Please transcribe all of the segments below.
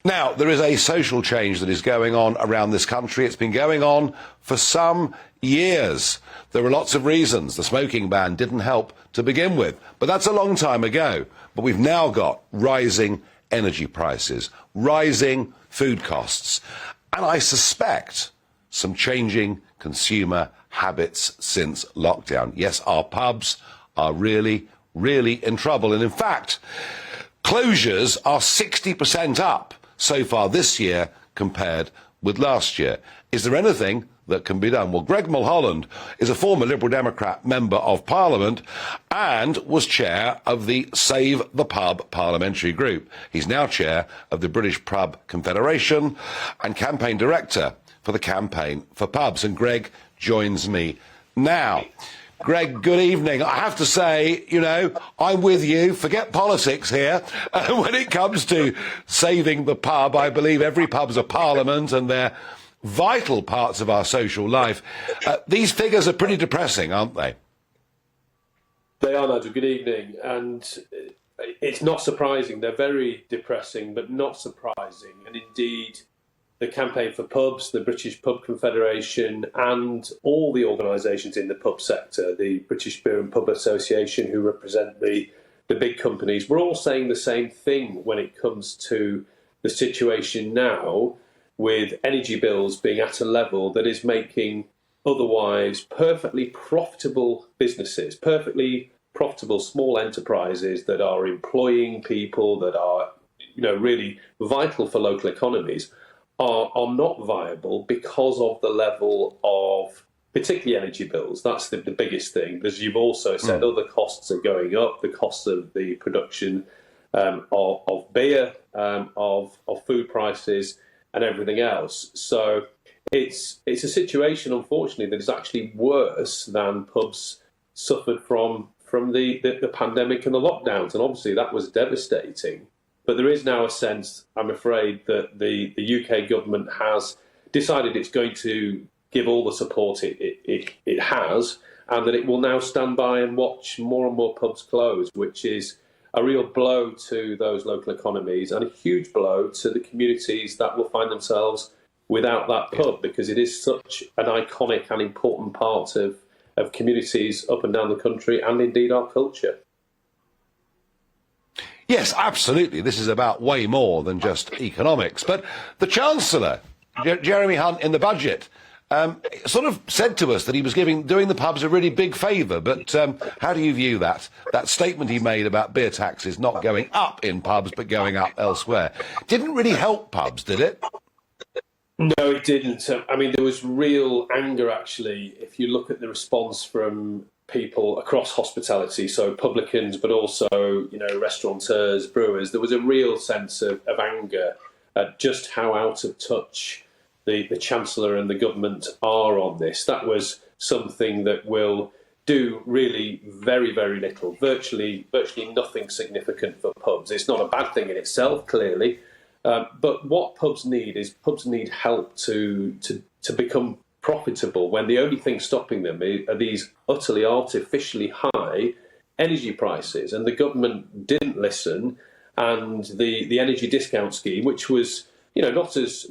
Now, there is a social change that is going on around this country. It's been going on for some years. There are lots of reasons. The smoking ban didn't help to begin with, but that's a long time ago. But we've now got rising energy prices, rising food costs, and I suspect some changing consumer habits since lockdown. Yes, our pubs are really, really in trouble. And in fact, closures are 60% up so far this year compared with last year. Is there anything that can be done? Well, Greg Mullholland is a former Liberal Democrat member of Parliament and was chair of the Save the Pub parliamentary group. He's now chair of the British Pub Confederation and campaign director for the Campaign for Pubs. And Greg joins me now. Greg, good evening. I have to say, you know, I'm with you. Forget politics here. When it comes to saving the pub, I believe every pub's a parliament and they're vital parts of our social life. These figures are pretty depressing, aren't they? They are, Nigel. Good evening. And it's not surprising. They're very depressing, but not surprising. And indeed, the Campaign for Pubs, the British Pub Confederation, and all the organisations in the pub sector, the British Beer and Pub Association, who represent the big companies, we're all saying the same thing when it comes to the situation now, with energy bills being at a level that is making otherwise perfectly profitable businesses, perfectly profitable small enterprises that are employing people, that are, you know, really vital for local economies, are not viable because of the level of particularly energy bills. That's the biggest thing. As you've also said, other costs are going up, the costs of the production of beer, of food prices and everything else. So it's a situation, unfortunately, that is actually worse than pubs suffered from the pandemic and the lockdowns. And obviously that was devastating. But there is now a sense, I'm afraid, that the UK government has decided it's going to give all the support it has, and that it will now stand by and watch more and more pubs close, which is a real blow to those local economies and a huge blow to the communities that will find themselves without that pub, because it is such an iconic and important part of communities up and down the country and indeed our culture. Yes, absolutely. This is about way more than just economics. But the Chancellor, Jeremy Hunt, in the budget, sort of said to us that he was doing the pubs a really big favour. But how do you view that statement he made about beer taxes not going up in pubs but going up elsewhere? Didn't really help pubs, did it? No, it didn't. I mean, there was real anger, actually, if you look at the response from people across hospitality, so publicans, but also, you know, restaurateurs, brewers. There was a real sense of anger at just how out of touch the Chancellor and the government are on this. That was something that will do really very, very little, virtually nothing significant for pubs. It's not a bad thing in itself, clearly, but what pubs need is help to become profitable, when the only thing stopping them are these utterly artificially high energy prices. And the government didn't listen, and the energy discount scheme, which was, you know, not as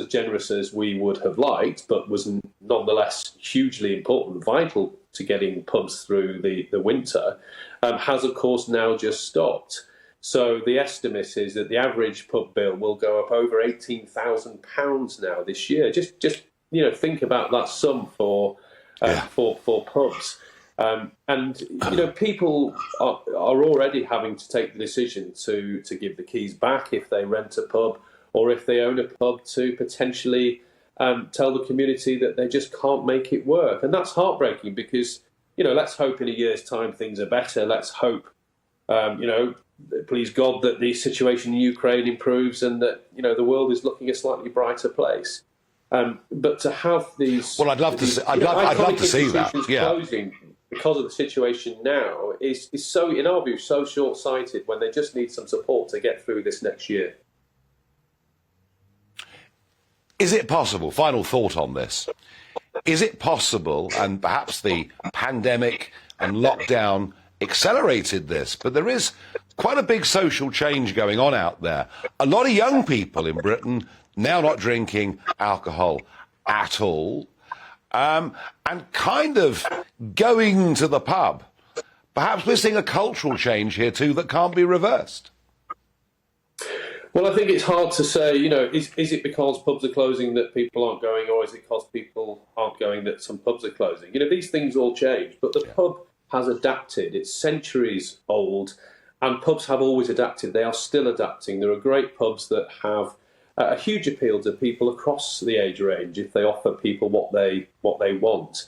generous as we would have liked, but was nonetheless hugely important, vital to getting pubs through the winter, has of course now just stopped. So the estimate is that the average pub bill will go up over £18,000 now this year. Just you know, think about that sum for pubs, and you know, people are already having to take the decision to give the keys back if they rent a pub, or if they own a pub, to potentially tell the community that they just can't make it work. And that's heartbreaking, because, you know, let's hope in a year's time things are better. Let's hope, you know, please God, that the situation in Ukraine improves and that, you know, the world is looking a slightly brighter place. But to have these, well, I'd love to see that. Yeah. Closing because of the situation now is so, in our view, so short-sighted, when they just need some support to get through this next year. Is it possible? Final thought on this: is it possible, and perhaps the pandemic and lockdown accelerated this, but there is quite a big social change going on out there. A lot of young people in Britain now not drinking alcohol at all, and kind of going to the pub. Perhaps we're seeing a cultural change here too that can't be reversed. Well, I think it's hard to say, is it because pubs are closing that people aren't going, or is it because people aren't going that some pubs are closing? These things all change, but the pub has adapted. It's centuries old, and pubs have always adapted. They are still adapting. There are great pubs that have a huge appeal to people across the age range if they offer people what they want.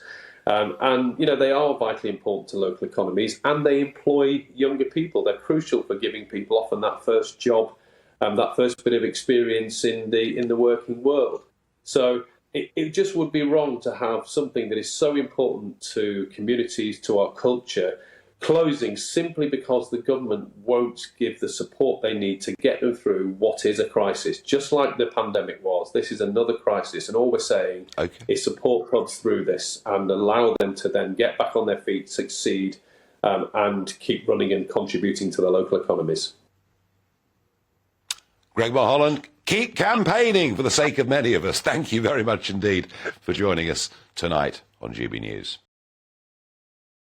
And they are vitally important to local economies, and they employ younger people. They're crucial for giving people often that first job, that first bit of experience in the working world. So it just would be wrong to have something that is so important to communities, to our culture, closing simply because the government won't give the support they need to get them through what is a crisis. Just like the pandemic was, this is another crisis, and all we're saying is support pubs through this and allow them to then get back on their feet, succeed, and keep running and contributing to the local economies. Greg Mullholland, keep campaigning for the sake of many of us. Thank you very much indeed for joining us tonight on GB News.